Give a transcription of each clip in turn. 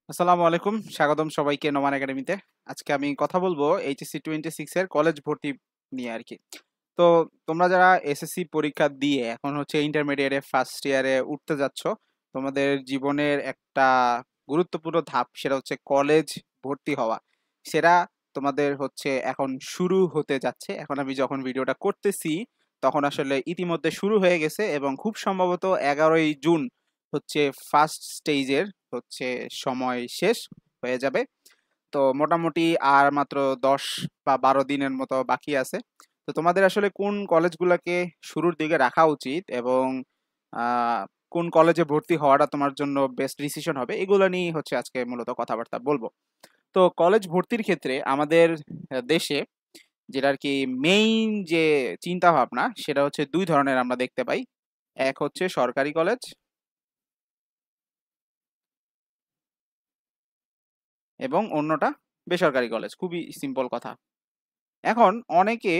আসসালামু আলাইকুম। স্বাগতম সবাইকে নোমান একাডেমিতে। আজকে আমি কথা বলবো এইচএসসি 26 এর কলেজ ভর্তি নিয়ে আরকি। তো তোমরা যারা এসএসসি পরীক্ষা দিয়ে এখন হচ্ছে ইন্টারমিডিয়েটে ফার্স্ট ইয়ারে উঠতে যাচ্ছ, তোমাদের জীবনের একটা গুরুত্বপূর্ণ ধাপ সেটা হচ্ছে কলেজ ভর্তি হওয়া। সেটা তোমাদের হচ্ছে এখন শুরু হতে যাচ্ছে। এখন আমি যখন ভিডিওটা করতেছি তখন আসলে ইতিমধ্যে শুরু হয়ে গেছে এবং খুব সম্ভবত 11ই জুন হচ্ছে ফার্স্ট স্টেজের হচ্ছে সময় শেষ হয়ে যাবে। তো মোটামুটি আর মাত্র 10 বা 12 দিনের মতো বাকি আছে। তো তোমাদের আসলে কোন কলেজগুলোকে শুরুর দিকে রাখা উচিত এবং কোন কলেজে ভর্তি হওয়াটা তোমার জন্য বেস্ট ডিসিশন হবে এগুলো নিয়ে হচ্ছে আজকে মূলত কথাবার্তা বলবো। তো কলেজ ভর্তির ক্ষেত্রে আমাদের দেশে যেটা আর কি মেইন যে চিন্তা ভাবনা সেটা হচ্ছে দুই ধরনের আমরা দেখতে পাই। এক হচ্ছে সরকারি কলেজ এবং অন্যটা বেসরকারি কলেজ। খুবই সিম্পল কথা। এখন অনেকে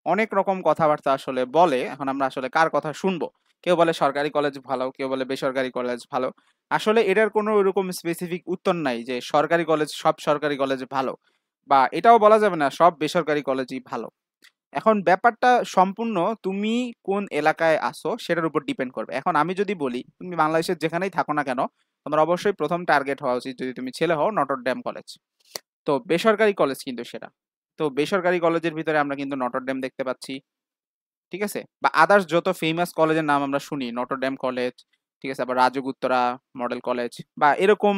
অনেক রকম কথাবার্তা আসলে বলে। এখন আমরা আসলে কার কথা শুনবো? কেউ বলে সরকারি কলেজ ভালো, কেউ বলে বেসরকারি কলেজ ভালো। আসলে এটার কোনো ওইরকম স্পেসিফিক উত্তর নাই যে সরকারি কলেজ সব সরকারি কলেজ ভালো। বা এটাও বলা যাবে না সব বেসরকারি কলেজই ভালো। এখন ব্যাপারটা সম্পূর্ণ তুমি কোন এলাকায় আছো সেটার উপর ডিপেন্ড করবে। এখন আমি যদি বলি তুমি বাংলাদেশের যেখানেই থাকো না কেন, তোমার অবশ্যই ১ম টার্গেট হওয়া উচিত যদি তুমি ছেলে হও নটর ডেম কলেজ। তো বেসরকারি কলেজ কিন্তু সেটা। তো বেসরকারি কলেজের ভিতরে আমরা কিন্তু নটর ডেম দেখতে পাচ্ছি। ঠিক আছে? বা আদার্স যত ফেমাস কলেজের নাম আমরা শুনি নটর ডেম কলেজ, ঠিক আছে? আবার রাজগুত্তরা মডেল কলেজ বা এরকম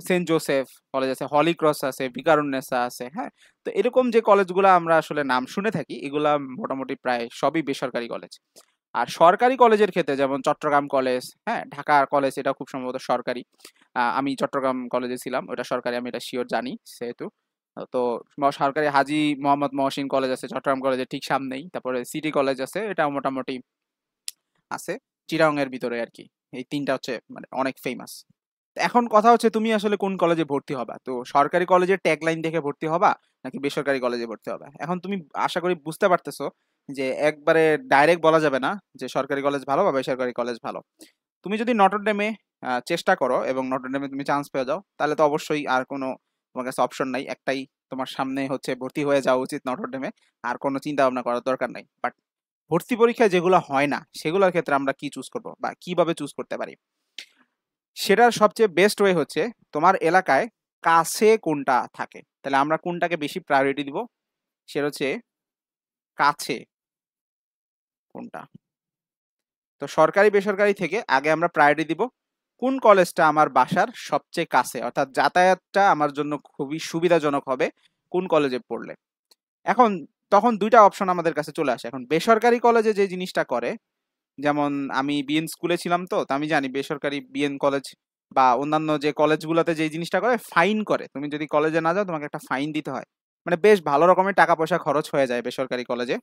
সেন্ট জোসেফ কলেজ আছে, হলি ক্রস আছে, ভিকারুননিসা আছে, হ্যাঁ? তো এরকম যে কলেজগুলা আমরা আসলে নাম শুনে থাকি এগুলা মোটামুটি প্রায় সবই বেসরকারি কলেজ। আর সরকারি কলেজের ক্ষেত্রে যেমন চট্টগ্রাম কলেজ, হ্যাঁ? ঢাকা কলেজ এটা খুব সম্ভবত সরকারি। আমি চট্টগ্রাম কলেজে ছিলাম। ওটা সরকারি আমি এটা সিওর জানি সেহেতু। তো সরকারি হাজী মোহাম্মদ মহসিন কলেজ আছে চট্টগ্রাম কলেজের ঠিক সামনেই। তারপরে সিটি কলেজ আছে এটাও মোটামুটি আছে চিটাগং এর ভিতরে আরকি। এই ৩ টা হচ্ছে মানে অনেক ফেমাস। এখন কথা হচ্ছে তুমি আসলে কোন কলেজে ভর্তি হবা? তো সরকারি কলেজের ট্যাগলাইন দেখে ভর্তি হবা নাকি বেসরকারি কলেজে ভর্তি হবা? এখন তুমি আশা করি বুঝতে পারতেছো যে একবারে ডাইরেক্ট বলা যাবে না যে সরকারি কলেজ ভালো বা বেসরকারি কলেজ ভালো। তুমি যদি নটর ডেমে চেষ্টা করো এবং নটর ডেমে তুমি চান্স পেয়ে যাও তাহলে তো অবশ্যই আর কোনো তোমার কাছে অপশন নাই। একটাই তোমার সামনে হচ্ছে ভর্তি হয়ে যাওয়া উচিত নটর ডেমে। আর কোনো চিন্তা ভাবনা করার দরকার নাই। বাট ভর্তি পরীক্ষায় যেগুলো হয় না সেগুলোর ক্ষেত্রে আমরা কি চুজ করব বা কিভাবে চুজ করতে পারি? সেটার সবচেয়ে বেস্ট ওয়ে হচ্ছে তোমার এলাকায় কাছে কোনটা থাকে। তাহলে আমরা কোনটাকে বেশি প্রায়োরিটি দিব? সেটা হচ্ছে কাছে কোনটা। তো সরকারি বেসরকারি থেকে আগে আমরা প্রায়োরিটি দিব কোন কলেজটা আমার বাসার সবচেয়ে কাছে অর্থাৎ যাতায়াতটা আমার জন্য খুবই সুবিধাজনক হবে কোন কলেজে পড়লে। এখন তখন ২ টা অপশন আমাদের কাছে চলে আসে। এখন বেসরকারি কলেজে যে জিনিসটা করে যেমন আমি বিএন স্কুলে ছিলাম তো আমি জানি বেসরকারি বিএন কলেজ বা অন্যান্য যে কলেজগুলোতে যে জিনিসটা করে ফাইন করে। তুমি যদি কলেজে না যাও তোমাকে একটা ফাইন দিতে হয়। মানে বেশ ভালো রকমের টাকা পয়সা খরচ হয়ে যায় বেসরকারি কলেজে।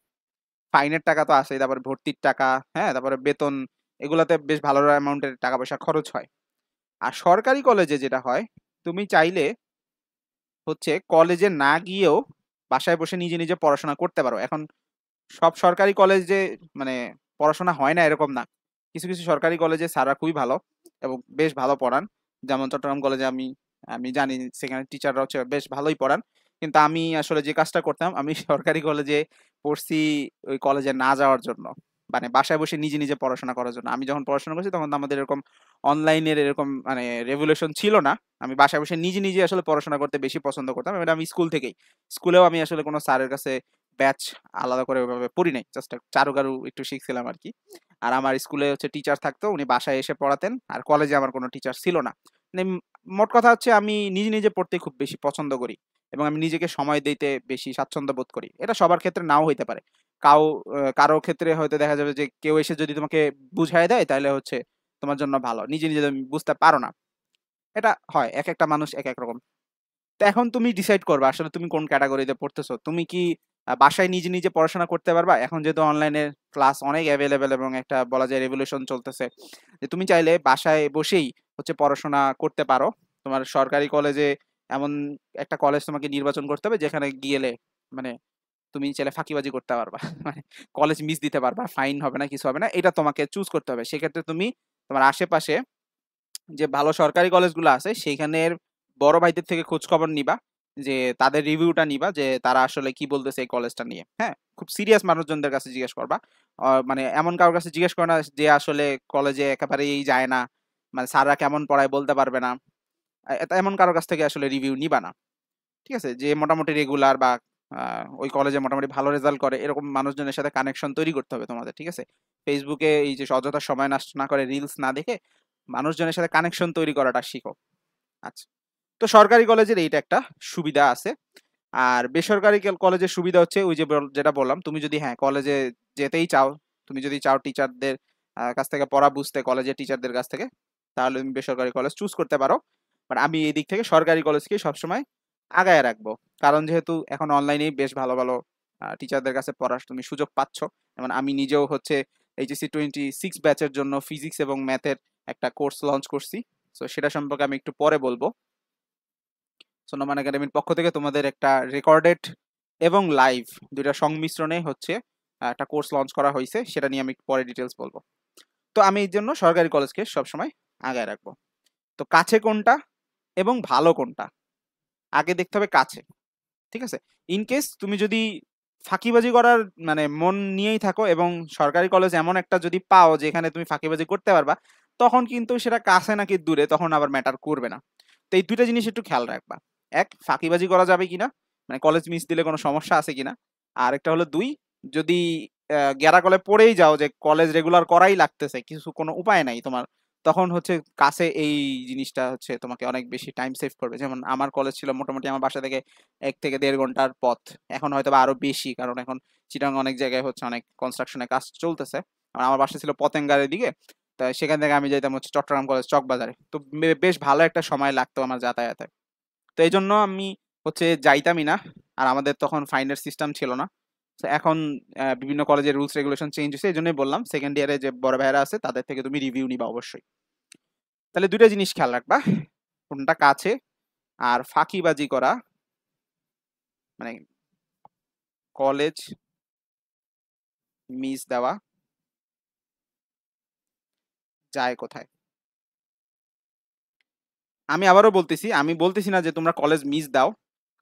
ফাইনের টাকা তো আছেই, তারপরে ভর্তির টাকা, হ্যাঁ? তারপরে বেতন এগুলাতে বেশ ভালো অ্যামাউন্টের টাকা পয়সা খরচ হয়। আর সরকারি কলেজে যেটা হয়, তুমি চাইলে হচ্ছে কলেজে না গিয়েও বাসায় বসে নিজে, নিজে পড়াশোনা করতে পারো। এখন সব সরকারি কলেজে মানে পড়াশোনা হয় না এরকম না। কিছু, কিছু সরকারি কলেজে স্যাররা খুবই ভালো এবং বেশ ভালো পড়ান। যেমন চট্টগ্রাম কলেজে আমি আমি জানি সেখানে টিচাররা হচ্ছে বেশ ভালোই পড়ান। কিন্তু আমি আসলে যে কাজটা করতাম আমি সরকারি কলেজে পড়ছি ওই কলেজে না যাওয়ার জন্য। মানে বাসায় বসে নিজে, নিজে পড়াশোনা করার জন্য। আমি যখন পড়াশোনা করছি তখন তো আমাদের এরকম অনলাইনের এরকম মানে রেভুলেশন ছিল না। আমি বাসায় বসে নিজে, নিজে আসলে পড়াশোনা করতে বেশি পছন্দ করতাম। এবং আমি স্কুল থেকেই। স্কুলেও আমি আসলে কোনো স্যারের কাছে ব্যাচ আলাদা করে ওইভাবে পড়ি নাই। জাস্ট চারু-কারু একটু শিখছিলাম আরকি। আর আমার স্কুলে হচ্ছে টিচার থাকতো, উনি বাসায় এসে পড়াতেন। আর কলেজে আমার কোনো টিচার ছিল না। মানে মোট কথা হচ্ছে আমি নিজে, নিজে পড়তে খুব বেশি পছন্দ করি। এবং আমি নিজেকে সময় দিতে বেশি স্বাচ্ছন্দ্য বোধ করি। এটা সবার ক্ষেত্রে নাও হইতে পারে। কাও কারো ক্ষেত্রে হয়তো দেখা যাবে যে কেউ এসে যদি তোমাকে বুঝায় দেয় তাইলে হচ্ছে তোমার জন্য ভালো। নিজে, নিজে তুমি বুঝতে পারো না। এটা হয়। একেকটা মানুষ একেক রকম। তো এখন তুমি ডিসাইড করবা আসলে তুমি কোন ক্যাটাগরিতে পড়তেছো। তুমি কি বাসায় নিজে, নিজে পড়াশোনা করতে পারবা? এখন যেহেতু অনলাইনের ক্লাস অনেক এভেইলেবল এবং একটা বলা যায় রেভোলিউশন চলতেছে। যে তুমি চাইলে বাসায় বসেই হচ্ছে পড়াশোনা করতে পারো। তোমার সরকারি কলেজে এমন একটা কলেজ তোমাকে নির্বাচন করতে হবে যেখানে গেলে মানে তুমি চাইলে ফাঁকিবাজি করতে পারবা। মানে কলেজ মিস দিতে পারবা। ফাইন হবে না, কিছু হবে না। এটা তোমাকে চুজ করতে হবে। সেক্ষেত্রে তুমি তোমার আশেপাশে যে ভালো সরকারি কলেজগুলো আছে সেইখানের বড় ভাইদের থেকে খোঁজ খবর নিবা, যে তাদের রিভিউটা নিবা যে তারা আসলে কি বলতেছে এই কলেজটা নিয়ে। হ্যাঁ, খুব সিরিয়াস মানুষজনদের কাছে জিজ্ঞেস করবা। মানে এমন কারোর কাছে জিজ্ঞেস করে না যে আসলে কলেজে একেবারেই যায় না, মানে স্যাররা কেমন পড়ায় বলতে পারবে না, এমন কারোর কাছ থেকে আসলে রিভিউ নিবা না। ঠিক আছে, যে মোটামুটি রেগুলার বা ওই কলেজে মোটামুটি ভালো রেজাল্ট করে এরকম মানুষজনের সাথে কানেকশন তৈরি করতে হবে তোমাদের। ঠিক আছে, ফেসবুকে এই যে অযথা সময় নষ্ট না করে রিলস না দেখে মানুষজনের সাথে কানেকশন তৈরি করাটা শিখো। আচ্ছা, তো সরকারি কলেজের এইটা একটা সুবিধা আছে। আর বেসরকারি কলেজের সুবিধা হচ্ছে ওই যে যেটা বললাম, তুমি যদি হ্যাঁ কলেজে যেতেই চাও, তুমি যদি চাও টিচারদের কাছ থেকে পড়া বুঝতে, কলেজের টিচারদের কাছ থেকে, তাহলে তুমি বেসরকারি কলেজ চুজ করতে পারো। বাট আমি এই দিক থেকে সরকারি কলেজকেই সবসময় আগায় রাখবো, কারণ যেহেতু এখন অনলাইনেই বেশ ভালো ভালো টিচারদের কাছে পড়ার তুমি সুযোগ পাচ্ছ। যেমন আমি নিজেও হচ্ছে HSC 26 ব্যাচের জন্য ফিজিক্স এবং ম্যাথের একটা কোর্স লঞ্চ করছি। তো সেটা সম্পর্কে আমি একটু পরে বলবো। সোনামান একাডেমির পক্ষ থেকে তোমাদের একটা রেকর্ডেড এবং লাইভ দুইটা সংমিশ্রণে হচ্ছে একটা কোর্স লঞ্চ করা হয়েছে, সেটা নিয়ে আমি পরে ডিটেলস বলবো। তো আমি এই জন্য সরকারি কলেজকে সবসময় আগায় রাখবো। তো কাছে কোনটা এবং ভালো কোনটা আগে দেখতে হবে কাছে। ঠিক আছে, ইন কেস তুমি যদি ফাঁকিবাজি করার মানে মন নিয়েই থাকো এবং সরকারি কলেজ এমন একটা যদি পাও যেখানে তুমি ফাঁকিবাজি করতে পারবা, তখন কিন্তু সেটা কাছে নাকি দূরে তখন আবার ম্যাটার করবে না। তো এই দুইটা জিনিস একটু খেয়াল রাখবা। এক, ফাঁকিবাজি করা যাবে কিনা, মানে কলেজ মিস দিলে কোনো সমস্যা আছে কিনা। আর একটা হলো দুই, যদি গ্যারা কলে পড়েই যাও যে কলেজ রেগুলার করাই লাগতেছে, কিছু কোনো উপায় নাই তোমার, তখন হচ্ছে কাছে এই জিনিসটা হচ্ছে তোমাকে অনেক বেশি টাইম সেভ করবে। যেমন আমার কলেজ ছিল মোটামুটি আমার বাসা থেকে 1 থেকে 1.5 ঘন্টার পথ। এখন হয়তো বা আরো বেশি, কারণ এখন চিটাং অনেক জায়গায় হচ্ছে অনেক কনস্ট্রাকশনের কাজ চলতেছে। আর আমার বাসা ছিল পতেঙ্গারের দিকে, তাই সেখান থেকে আমি যাইতাম হচ্ছে চট্টগ্রাম কলেজ চকবাজারে। তো বেশ ভালো একটা সময় লাগতো আমার যাতায়াতে। তো এই জন্য আমি হচ্ছে যাইতামই না। আর আমাদের তখন ফাইনের সিস্টেম ছিল না। তো এখন বিভিন্ন কলেজের রুলস রেগুলেশন চেঞ্জ হয়েছে, এই জন্যই বললাম সেকেন্ড ইয়ারে যে বড় ভাইয়েরা আছে তাদের থেকে তুমি রিভিউ নিবা অবশ্যই। তাহলে দুইটা জিনিস খেয়াল রাখবা, কোনটা কাছে আর ফাঁকিবাজি করা, মানে কলেজ মিস দেওয়া যায় কোথায়। আমি আবারও বলতেছি, আমি বলতেছি না যে তোমরা কলেজ মিস দাও,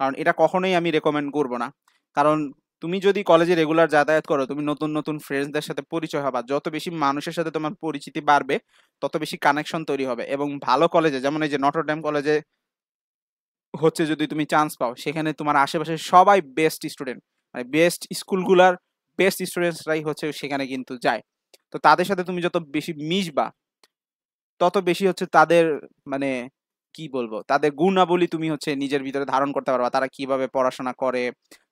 কারণ এটা কখনোই আমি রেকমেন্ড করব না। কারণ তুমি যদি কলেজে রেগুলার যাতায়াত করো, তুমি নতুন নতুন ফ্রেন্ডসদের সাথে পরিচয় হবা, যত বেশি মানুষের সাথে তোমার পরিচিতি বাড়বে তত বেশি কানেকশন তৈরি হবে। এবং ভালো কলেজে যেমন এই যে নটরডেম কলেজে হচ্ছে যদি তুমি চান্স পাও, সেখানে তোমার আশেপাশে সবাই বেস্ট স্টুডেন্ট, মানে বেস্ট স্কুলগুলার বেস্ট স্টুডেন্টসরাই হচ্ছে সেখানে কিন্তু যায়। তো তাদের সাথে তুমি যত বেশি মিশবা তত বেশি হচ্ছে তাদের মানে কি বলবো, তাদের গুণাবলী তুমি হচ্ছে নিজের ভিতরে ধারণ করতে পারবা। তারা কিভাবে পড়াশোনা করে,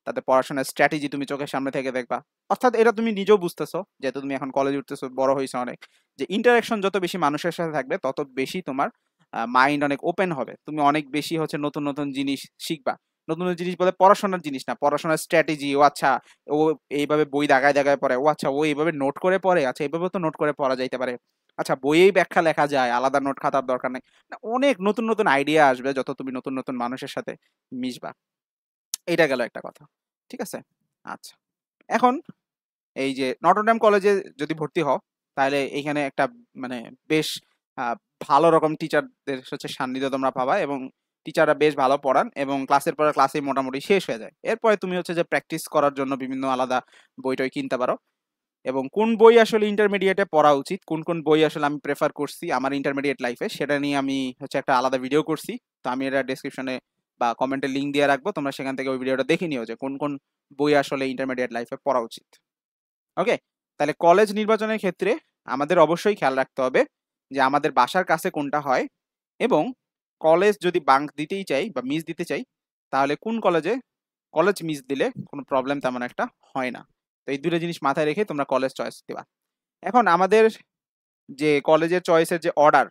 তাদের পড়াশোনার স্ট্র্যাটেজি তুমি চোখের সামনে থেকে দেখবা। অর্থাৎ এটা তুমি নিজেও বুঝতেছো, যেহেতু তুমি এখন কলেজে উঠতেছো, বড় হয়েছো অনেক, যে ইন্টারাকশন যত বেশি মানুষের সাথে থাকবে তত বেশি তোমার মাইন্ড অনেক ওপেন হবে। তুমি অনেক বেশি হচ্ছে নতুন নতুন জিনিস শিখবা। নতুন নতুন জিনিস বলে পড়াশোনার জিনিস না, পড়াশোনার স্ট্র্যাটেজি। ও আচ্ছা, ও এইভাবে বই দাগায় দাগায় পড়ে, ও আচ্ছা ও এইভাবে নোট করে পড়ে, আচ্ছা এইভাবে তো নোট করে পড়া যাইতে পারে, আচ্ছা বইয়েই ব্যাখ্যা লেখা যায়, আলাদা নোট খাতার দরকার নেই। না, অনেক নতুন নতুন আইডিয়া আসবে যত তুমি নতুন নতুন মানুষের সাথে মিশবা। এটা গেল একটা কথা। ঠিক আছে, আচ্ছা, এখন এই যে নটরডেম কলেজে যদি ভর্তি হও, তাহলে এইখানে একটা মানে বেশ আহ, ভালো রকম টিচারদের হচ্ছে সান্নিধ্য তোমরা পাবা, এবং টিচাররা বেশ ভালো পড়ান এবং ক্লাসের পরে ক্লাসেই মোটামুটি শেষ হয়ে যায়। এরপরে তুমি হচ্ছে যে প্র্যাকটিস করার জন্য বিভিন্ন আলাদা বই টই কিনতে পারো। এবং কোন বই আসলে ইন্টারমিডিয়েটে পড়া উচিত, কোন কোন বই আসলে আমি প্রেফার করছি আমার ইন্টারমিডিয়েট লাইফে, সেটা নিয়ে আমি হচ্ছে একটা আলাদা ভিডিও করছি। তো আমি এটা ডেসক্রিপশনে বা কমেন্টে লিঙ্ক দিয়ে রাখবো, তোমরা সেখান থেকে ওই ভিডিওটা দেখে নিও যে কোন কোন বই আসলে ইন্টারমিডিয়েট লাইফে পড়া উচিত। ওকে, তাহলে কলেজ নির্বাচনের ক্ষেত্রে আমাদের অবশ্যই খেয়াল রাখতে হবে যে আমাদের বাসার কাছে কোনটা হয়, এবং কলেজ যদি বাঙ্ক দিতেই চাই বা মিস দিতে চাই, তাহলে কোন কলেজে কলেজ মিস দিলে কোনো প্রবলেম তেমন একটা হয় না। তো এই দুটো জিনিস মাথায় রেখে তোমরা কলেজ চয়েস দিবা। এখন আমাদের যে কলেজের চয়েসের যে অর্ডার,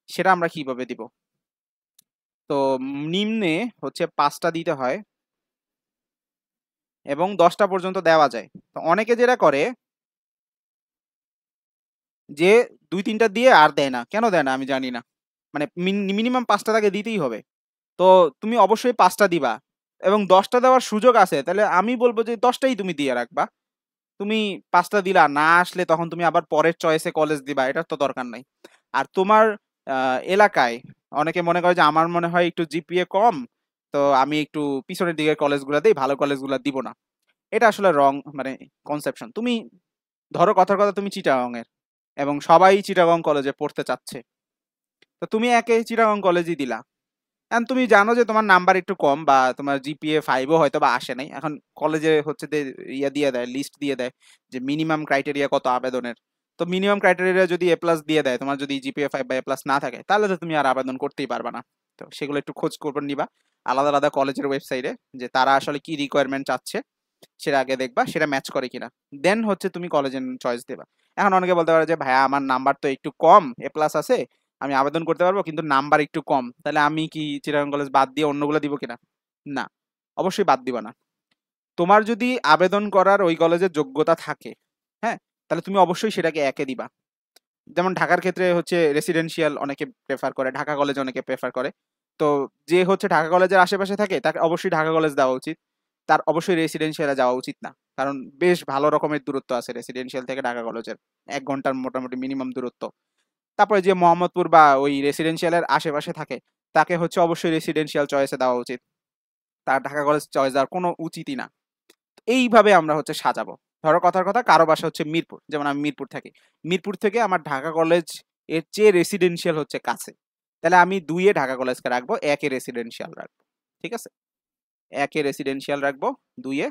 সেটা আমরা কিভাবে দিব। তো নিম্নে হচ্ছে 5টা দিতে হয় এবং 10টা পর্যন্ত দেওয়া যায়। তো অনেকে যেটা করে যে 2-3টা দিয়ে আর দেয় না, কেন দেয় না আমি জানি না। মানে মিনিমাম 5টা তাকে দিতেই হবে। তো তুমি অবশ্যই 5টা দিবা, এবং 10টা দেওয়ার সুযোগ আছে, তাহলে আমি বলবো যে 10টাই তুমি দিয়ে রাখবা। তুমি 5টা দিলা, না আসলে তখন তুমি আবার পরের চয়েসে কলেজ দিবা, এটার তো দরকার নাই। আর তোমার এলাকায় অনেকে মনে করে যে আমার মনে হয় একটু জিপিএ কম, তো আমি একটু পিছনের দিকের কলেজগুলো দেই, ভালো কলেজগুলো দিব না। এটা আসলে রং মানে কনসেপশন। তুমি ধরো কথার কথা তুমি চিটাগং এর, এবং সবাই চিটাগং কলেজে পড়তে চাচ্ছে, তো তুমি একে চিটাগং কলেজই দিলা। এখন তুমি জানো যে তোমার নাম্বার একটু কম বা তোমার জিপিএ 5ও হয়তো বা আসে নাই। এখন কলেজে হচ্ছে যে ইয়া দিয়ে দেয়, লিস্ট দিয়ে দেয় যে মিনিমাম ক্রাইটেরিয়া কত আবেদনের। তো মিনিমাম ক্রাইটেরিয়া যদি এ প্লাস দিয়ে দেয়, তোমার যদি জিপিএ 5 বা এ প্লাস না থাকে, তাহলে তো তুমি আর আবেদন করতেই পারবে না। তো সেগুলো একটু খোঁজ খবর নিবা আলাদা আলাদা কলেজের ওয়েবসাইটে, যে তারা আসলে কি রিকোয়ারমেন্ট চাচ্ছে সেটা আগে দেখবা, সেটা ম্যাচ করে কিনা। দেন হচ্ছে তুমি কলেজের চয়েস দেবা। এখন অনেকে বলতে পারে যে ভাইয়া আমার নাম্বার তো একটু কম, এ প্লাস আছে, আমি আবেদন করতে পারবো কিন্তু নাম্বার একটু কম, তাহলে আমি কি চিটাগং কলেজ বাদ দিয়ে অন্যগুলো দিব কিনা? না, অবশ্যই বাদ দিবা না। তোমার যদি আবেদন করার ওই কলেজের যোগ্যতা থাকে, হ্যাঁ, তাহলে তুমি অবশ্যই সেটাকে একে দিবা। যেমন ঢাকার ক্ষেত্রে হচ্ছে রেসিডেন্সিয়াল অনেকে প্রেফার করে, ঢাকা কলেজ অনেকে প্রেফার করে। তো যে হচ্ছে ঢাকা কলেজের আশেপাশে থাকে তাকে অবশ্যই ঢাকা কলেজ দেওয়া উচিত, তার অবশ্যই রেসিডেন্সিয়ালে যাওয়া উচিত না। কারণ বেশ ভালো রকমের দূরত্ব আছে রেসিডেন্সিয়াল থেকে ঢাকা কলেজের, 1 ঘন্টার মোটামুটি মিনিমাম দূরত্ব। তারপরে যে মোহাম্মদপুর বা ওই রেসিডেন্সিয়ালের আশেপাশে থাকে, তাকে হচ্ছে অবশ্যই রেসিডেন্সিয়াল চয়েসে দেওয়া উচিত, তার ঢাকা কলেজ চয়েস দেওয়ার কোনো উচিতই না। এইভাবে আমরা হচ্ছে সাজাবো। ধরো কথার কথা কারো বাসা হচ্ছে মিরপুর, যেমন আমি মিরপুর থাকি, মিরপুর থেকে আমার ঢাকা কলেজ এর চেয়ে রেসিডেন্সিয়াল হচ্ছে কাছে, তাহলে আমি 2-এ ঢাকা কলেজকে রাখবো, 1-এ রেসিডেন্সিয়াল রাখবো। ঠিক আছে, 1-এ রেসিডেন্সিয়াল রাখবো, 2-এ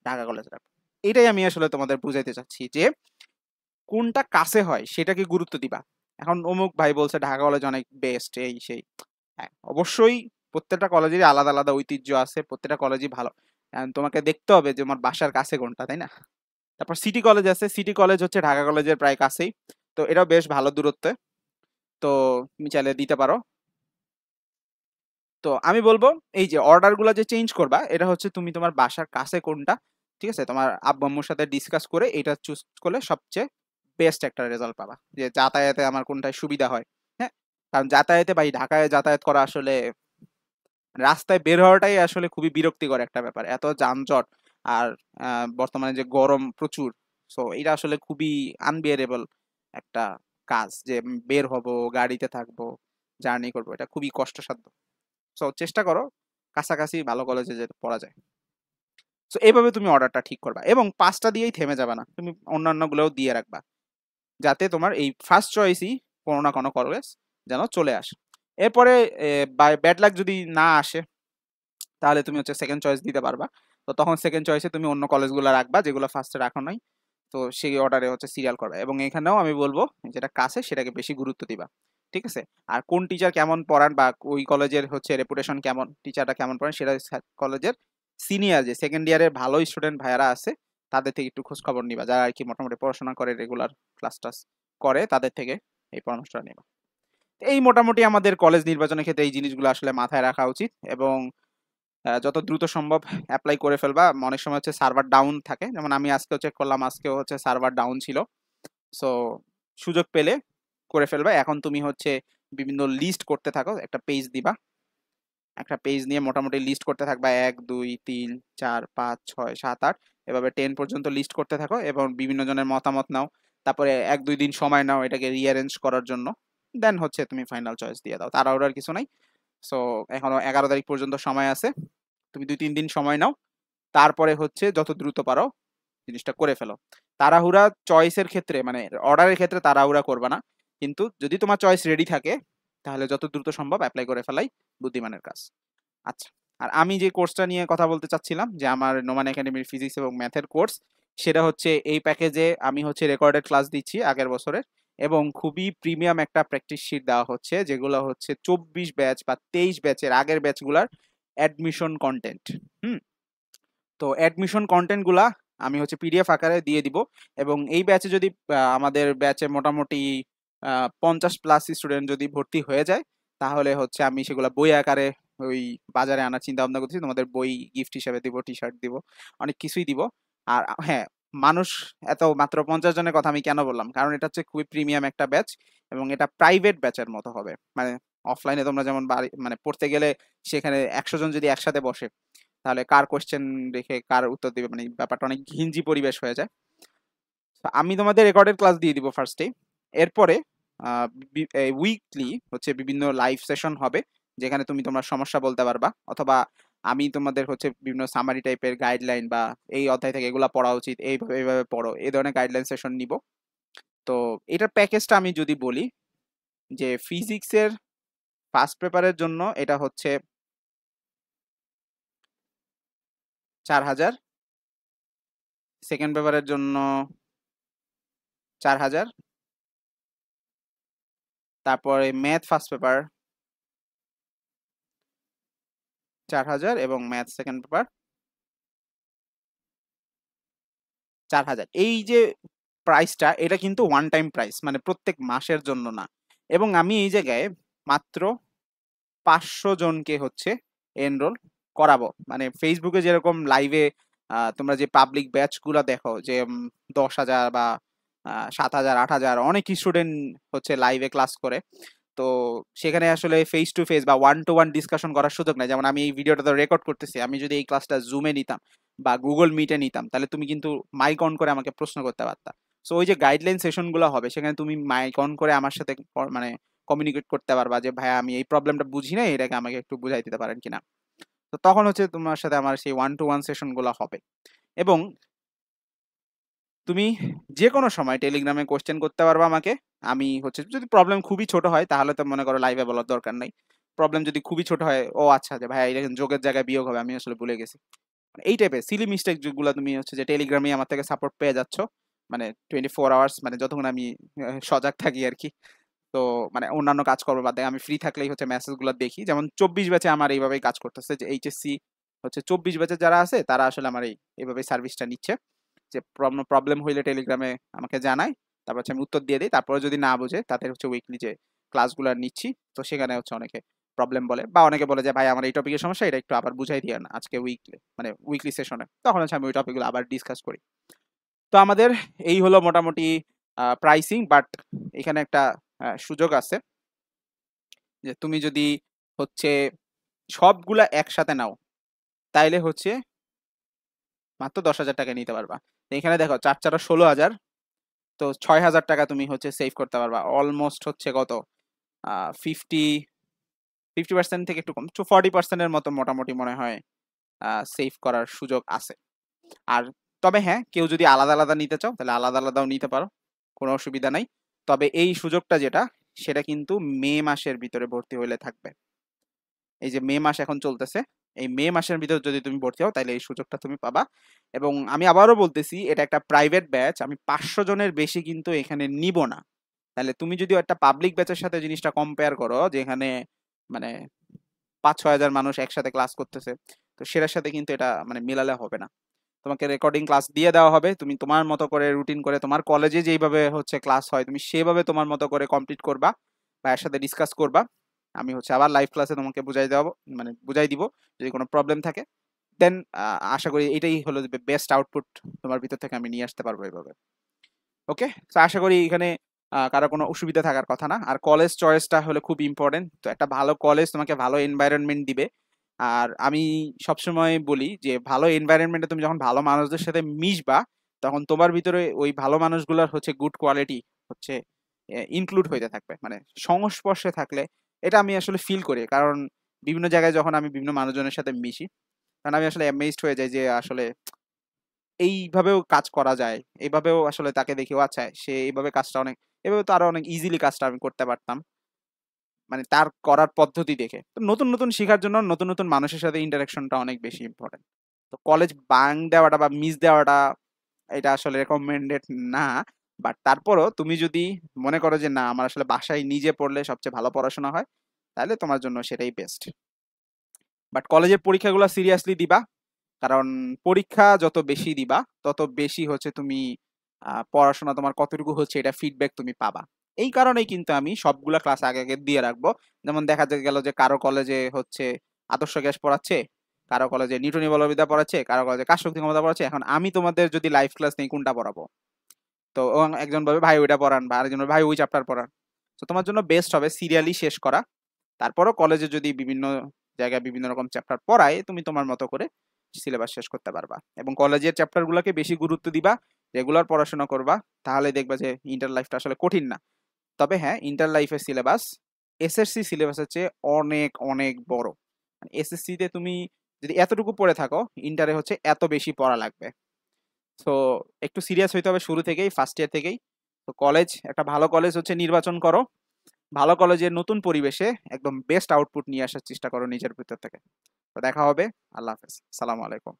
ঢাকা কলেজ রাখবো। এটাই আমি আসলে তোমাদের বুঝাইতে চাচ্ছি যে কোনটা কাছে হয় সেটাকে গুরুত্ব দিবা। এখন অমুক ভাই বলছে ঢাকা কলেজ অনেক বেস্ট, এই সেই, হ্যাঁ অবশ্যই প্রত্যেকটা কলেজেরই আলাদা আলাদা ঐতিহ্য আছে, প্রত্যেকটা কলেজই ভালো। এখন তোমাকে দেখতে হবে যে তোমার বাসার কাছে কোনটা, তাই না? তারপর সিটি কলেজ আছে, সিটি কলেজ হচ্ছে ঢাকা কলেজের প্রায় কাছেই, তো এটাও বেশ ভালো দূরত্বে, তো তুমি চাইলে দিতে পারো। তো আমি বলবো এই যে অর্ডার গুলা যে চেঞ্জ করবা, এটা হচ্ছে তুমি তোমার বাসার কাছে কোনটা, ঠিক আছে, তোমার আব্বু আম্মুর সাথে ডিসকাস করে এটা চুজ করলে সবচেয়ে বেস্ট একটা রেজাল্ট পাবা, যে যাতায়াতে আমার কোনটায় সুবিধা হয়। হ্যাঁ, কারণ যাতায়াতে ভাই ঢাকায় যাতায়াত করা আসলে রাস্তায় বের হওয়াটাই আসলে খুবই বিরক্তিকর একটা ব্যাপার, এত যানজট। আর বর্তমানে যে গরম প্রচুর, সো এটা আসলে খুবই আনবিয়ারেবল একটা কাজ, যে বের হব, গাড়িতে থাকবো, জার্নি করবো, এটা খুবই কষ্টসাধ্য। সো চেষ্টা করো কাছাকাছি ভালো কলেজে যেতে পড়া যায়। সো এইভাবে তুমি অর্ডারটা ঠিক করবা, এবং 5টা দিয়েই থেমে যাবে না, তুমি অন্যান্য গুলোও দিয়ে রাখবা, যাতে তোমার এই ফার্স্ট চয়েসই কোনো না কোনো কলেজ যেন চলে আসে। এরপরে ব্যাড লাক যদি না আসে, তাহলে তুমি হচ্ছে সেকেন্ড চয়েস দিতে পারবা। তো তখন সেকেন্ড চয়েসে তুমি অন্য কলেজগুলো রাখবা যেগুলো ফার্স্টে রাখো নাই, তো সেই অর্ডারে হচ্ছে সিরিয়াল করবে। এবং এখানেও আমি বলবো যেটা কাছে সেটাকে বেশি গুরুত্ব দিবা। ঠিক আছে, আর কোন টিচার কেমন পড়ান বা ওই কলেজের হচ্ছে রেপুটেশন কেমন, টিচারটা কেমন পড়ান, সেটা কলেজের সিনিয়র যে সেকেন্ড ইয়ারের ভালো স্টুডেন্ট ভাইয়ারা আছে তাদের থেকে একটু খোঁজ খবর নিবা, যারা আর কি মোটামুটি পড়াশোনা করে, রেগুলার ক্লাস টাস করে, তাদের থেকে এই পরামর্শটা নিবা। এই মোটামুটি আমাদের কলেজ নির্বাচনের ক্ষেত্রে এই জিনিসগুলো আসলে মাথায় রাখা উচিত, এবং যত দ্রুত সম্ভব অ্যাপ্লাই করে ফেলবা। অনেক সময় হচ্ছে সার্ভার ডাউন থাকে, যেমন আমি আজকেও চেক করলাম, আজকেও হচ্ছে সার্ভার ডাউন ছিল। সো সুযোগ পেলে করে ফেলবা। এখন তুমি হচ্ছে বিভিন্ন লিস্ট করতে থাকো, একটা পেজ দিবা, একটা পেজ নিয়ে মোটামুটি লিস্ট করতে থাকবা, 1 2 3 4 5 6 7 8 এভাবে 10 পর্যন্ত লিস্ট করতে থাকো, এবং বিভিন্ন জনের মতামত নাও। তারপরে 1 2 দিন সময় নাও এটাকে রিঅ্যারেঞ্জ করার জন্য, দেন হচ্ছে তুমি ফাইনাল চয়েস দিয়ে দাও, তাড়াহুড়ার কিছু নাই। সো এখনো 11 তারিখ পর্যন্ত সময় আছে, তুমি 2 3 দিন সময় নাও, তারপরে হচ্ছে যত দ্রুত পারো জিনিসটা করে ফেলো। তাড়াহুড়া চয়েসের ক্ষেত্রে মানে অর্ডারের ক্ষেত্রে তাড়াহুড়া করবা না, কিন্তু যদি তোমার চয়েস রেডি থাকে তাহলে যত দ্রুত সম্ভব অ্যাপ্লাই করে ফেলাই বুদ্ধিমানের কাজ। আচ্ছা, আর আমি যে কোর্সটা নিয়ে কথা বলতে চাচ্ছিলাম, যে আমার নোমান একাডেমির ফিজিক্স এবং ম্যাথের কোর্স, সেটা হচ্ছে এই প্যাকেজে আমি হচ্ছে রেকর্ডেড ক্লাস দিচ্ছি আগের বছরের, এবং খুবই প্রিমিয়াম একটা প্র্যাকটিস শিট দেওয়া হচ্ছে, যেগুলো হচ্ছে 24 ব্যাচ বা 23 ব্যাচের আগের ব্যাচগুলার অ্যাডমিশন কন্টেন্ট। হুম, তো অ্যাডমিশন কন্টেন্ট গুলা আমি হচ্ছে পিডিএফ আকারে দিয়ে দিব। এবং এই ব্যাচে যদি আমাদের ব্যাচে মোটামুটি 50+ স্টুডেন্ট যদি ভর্তি হয়ে যায়, তাহলে হচ্ছে আমি সেগুলা বই আকারে ওই বাজারে আনার চিন্তা ভাবনা করছি, তোমাদের বই গিফট হিসেবে দিব, টি শার্ট দিব, অনেক কিছুই দিব। আর হ্যাঁ, মানুষ এত মাত্র 50 জনের কথা আমি কেন বললাম, কারণ এটা হচ্ছে খুবই প্রিমিয়াম একটা ব্যাচ, এবং এটা প্রাইভেট ব্যাচের মতো হবে। মানে অফলাইনে তোমরা যেমন বাড়ি মানে পড়তে গেলে সেখানে 100 জন যদি একসাথে বসে, তাহলে কার কোশ্চেন রেখে কার উত্তর দিবে, মানে ব্যাপারটা অনেক ঘিঞ্জি পরিবেশ হয়ে যায়। তো আমি তোমাদের রেকর্ডেড ক্লাস দিয়ে দিব ফার্স্টে, এরপরে উইকলি হচ্ছে বিভিন্ন লাইভ সেশন হবে, যেখানে তুমি তোমার সমস্যা বলতে পারবা, অথবা আমি তোমাদের হচ্ছে বিভিন্ন সামারি টাইপের গাইডলাইন বা এই অধ্যায় থেকে এগুলা পড়া উচিত, এইভাবে এইভাবে পড়ো, এই ধরনের গাইডলাইন সেশন নিব। তো এটার প্যাকেজটা আমি যদি বলি, যে ফিজিক্সের ফার্স্ট পেপারের জন্য এটা হচ্ছে 4000, সেকেন্ড পেপারের জন্য 4000, তারপরে ম্যাথ ফার্স্ট পেপার 4000 এবং ম্যাথ সেকেন্ড পেপার 4000। এই যে প্রাইসটা, এটা কিন্তু ওয়ান টাইম প্রাইস, মানে প্রত্যেক মাসের জন্য না। এবং আমি এই জায়গায় মাত্র 500 জনকে হচ্ছে এনরোল করাবো। মানে ফেসবুকে যেরকম লাইভে তোমরা যে পাবলিক ব্যাচগুলো দেখো, যে 10,000 বা 7,000 8,000 অনেক স্টুডেন্ট হচ্ছে লাইভে ক্লাস করে, তো সেখানে আসলে ফেস টু ফেস বা ওয়ান টু ওয়ান ডিসকাশন করার সুযোগ নাই। যেমন আমি এই ভিডিওটা তো রেকর্ড করতেছি, আমি যদি এই ক্লাসটা জুমে নিতাম বা গুগল মিটে নিতাম, তাহলে তুমি কিন্তু মাইক অন করে আমাকে প্রশ্ন করতে পারতা। সো ওই যে গাইডলাইন সেশনগুলো হবে, সেখানে তুমি মাইক অন করে আমার সাথে মানে কমিউনিকেট করতে পারবা যে ভাইয়া আমি এই প্রবলেমটা বুঝি না, এটাকে আমাকে একটু বুঝাই দিতে পারেন কিনা। তো তখন হচ্ছে তোমার সাথে আমার সেই ওয়ান টু ওয়ান সেশনগুলো হবে। এবং তুমি যে কোনো সময় টেলিগ্রামে কোশ্চেন করতে পারবা আমাকে। আমি হচ্ছে যদি প্রবলেম খুবই ছোট হয় তাহলে তো মনে করো লাইভে বলার দরকার নাই। প্রবলেম যদি খুবই ছোট হয়, ও আচ্ছা যে ভাই এটা যোগের জায়গায় বিয়োগ হবে, আমি আসলে ভুলে গেছি, মানে এই টাইপের সিলি মিস্টেক যেগুলো তুমি হচ্ছে যে টেলিগ্রামে আমার থেকে সাপোর্ট পেয়ে যাচ্ছ, মানে 24 আওয়ার্স, মানে যতক্ষণ আমি সজাগ থাকি আর কি। তো মানে অন্যান্য কাজ করবো বাদে আমি ফ্রি থাকলেই হচ্ছে মেসেজগুলো দেখি। যেমন 24 ব্যাচে আমার এইভাবেই কাজ করতেছে, যে এইচএসসি হচ্ছে 24 ব্যাচে যারা আছে তারা আসলে আমার এইভাবে সার্ভিসটা নিচ্ছে, যে প্রবলেম হইলে টেলিগ্রামে আমাকে জানায়, তারপর হচ্ছে আমি উত্তর দিয়ে দিই। তারপরে যদি না বুঝে তাদের হচ্ছে উইকলি যে ক্লাসগুলো নিচ্ছি, তো সেখানে হচ্ছে অনেকে প্রবলেম বলে, বা অনেকে বলে যে ভাই আমার এই টপিকের সমস্যা, এটা একটু আবার বুঝাই দিয়ে না আজকে উইকলি, মানে উইকলি সেশনে, তখন হচ্ছে আমি ওই টপিকগুলো আবার ডিসকাস করি। তো আমাদের এই হলো মোটামুটি প্রাইসিং। বাট এখানে একটা সুযোগ আছে, যে তুমি যদি হচ্ছে সবগুলা একসাথে নাও, তাইলে হচ্ছে মাত্র 10,000 টাকা নিতে পারবা। তো এখানে দেখো 4 4 16,000, তো 6,000 টাকা তুমি হচ্ছে সেভ করতে পারবা। অলমোস্ট হচ্ছে কত, 50% থেকে একটু কম, 40% এর মতো মোটামুটি মনে হয় সেভ করার সুযোগ আছে। আর তবে হ্যাঁ, কেউ যদি আলাদা আলাদা নিতে চাও তাহলে আলাদা আলাদাও নিতে পারো, কোনো অসুবিধা নাই। তবে এই সুযোগটা যেটা, সেটা কিন্তু মে মাসের ভিতরে ভর্তি হইলে থাকবে। এই যে মে মাস এখন চলতেছে, এই মে মাসের ভিতরে যদি তুমি ভর্তি হও তাহলে এই সুযোগটা তুমি পাবা। এবং আমি আবারও বলতেছি, এটা একটা প্রাইভেট ব্যাচ, আমি 500 জনের বেশি কিন্তু এখানে নিব না। তাহলে তুমি যদি একটা পাবলিক ব্যাচের সাথে জিনিসটা কম্পেয়ার করো, যেখানে মানে 5-6 হাজার মানুষ একসাথে ক্লাস করতেছে, তো সেটার সাথে কিন্তু এটা মানে মিলালে হবে না। তোমাকে রেকর্ডিং ক্লাস দিয়ে দেওয়া হবে, তুমি তোমার মতো করে রুটিন করে, তোমার কলেজে যেইভাবে হচ্ছে ক্লাস হয় তুমি সেভাবে তোমার মতো করে কমপ্লিট করবা বা এর সাথে ডিসকাস করবা। আমি হচ্ছে আবার লাইভ ক্লাসে তোমাকে বুঝাই দেবো, মানে বুঝাই দিব যদি কোনো প্রবলেম থাকে। দেন আশা করি এটাই হলো বেস্ট আউটপুট তোমার ভিতর থেকে আমি নিয়ে আসতে পারবো এইভাবে। ওকে, তো আশা করি এখানে কারো কোনো অসুবিধা থাকার কথা না। আর কলেজ চয়েসটা হলো খুব ইম্পর্টেন্ট। তো একটা ভালো কলেজ তোমাকে ভালো এনভায়রনমেন্ট দিবে। আর আমি সবসময় বলি যে ভালো এনভায়রনমেন্টে তুমি যখন ভালো মানুষদের সাথে মিশবা, তখন তোমার ভিতরে ওই ভালো মানুষগুলোর হচ্ছে গুড কোয়ালিটি হচ্ছে ইনক্লুড হইতে থাকবে, মানে সংস্পর্শে থাকলে। এটা আমি আসলে ফিল করি, কারণ বিভিন্ন জায়গায় যখন আমি বিভিন্ন মানুষজনের সাথে মিশি, তখন আমি আসলে অ্যামেজড হয়ে যাই যে আসলে এইভাবেও কাজ করা যায়। এইভাবেও আসলে তাকে দেখি, ও আচ্ছা সে এইভাবে কাজটা অনেক, এভাবে তো আরো অনেক ইজিলি কাজটা আমি করতে পারতাম, মানে তার করার পদ্ধতি দেখে। তো নতুন নতুন শেখার জন্য নতুন নতুন মানুষের সাথে ইন্টারাকশনটা অনেক বেশি ইম্পর্টেন্ট। তো কলেজ বাং দেওয়াটা বা মিস দেওয়াটা, এটা আসলে রেকমেন্ডেড না। বাট তারপরও তুমি যদি মনে করো যে না, আমার আসলে বাসায় নিজে পড়লে সবচেয়ে ভালো পড়াশোনা হয়, তাহলে তোমার জন্য সেটাই বেস্ট। বাট কলেজের পরীক্ষাগুলো সিরিয়াসলি দিবা, কারণ পরীক্ষা যত বেশি দিবা তত বেশি হচ্ছে তুমি পড়াশোনা তোমার কতটুকু হচ্ছে এটা ফিডব্যাক তুমি পাবা। এই কারণেই কিন্তু আমি সবগুলা ক্লাস আগে আগে দিয়ে রাখবো। যেমন দেখা গেল যে কারো কলেজে হচ্ছে আদর্শ গ্যাস পড়াচ্ছে, কারো কলেজে নিউটনি বলবিদ্যা পড়াচ্ছে, কারো কলেজে কাজ শক্তি ক্ষমতা পড়াচ্ছে। এখন আমি তোমাদের যদি লাইভ ক্লাস নেই কোনটা পড়াবো? তো একজন বলবে ভাই ওইটা পড়ান, বা আরেকজন বলবে ভাই ওই চ্যাপ্টার পড়ান। তো তোমার জন্য বেস্ট হবে সিরিয়ালি শেষ করা। তারপরও কলেজে যদি বিভিন্ন জায়গায় বিভিন্ন রকম চ্যাপ্টার পড়ায়, তুমি তোমার মতো করে সিলেবাস শেষ করতে পারবা। এবং কলেজের চ্যাপ্টার গুলোকে বেশি গুরুত্ব দিবা, রেগুলার পড়াশোনা করবা, তাহলে দেখবা যে ইন্টার লাইফটা আসলে কঠিন না। তবে হ্যাঁ, ইন্টার লাইফের সিলেবাস এসএসসি সিলেবাসের চেয়ে অনেক, অনেক বড়। মানে এসএসসিতে তুমি যদি এতটুকু পড়ে থাকো, ইন্টারে হচ্ছে এত বেশি পড়া লাগবে। সো একটু সিরিয়াস হইতে হবে শুরু থেকেই, ফার্স্ট ইয়ার থেকেই। তো কলেজ, একটা ভালো কলেজ হচ্ছে নির্বাচন করো। ভালো কলেজের নতুন পরিবেশে একদম বেস্ট আউটপুট নিয়ে আসার চেষ্টা করো নিজের ভিতর থেকে। তো দেখা হবে। আল্লাহ হাফেজ। সালামু আলাইকুম।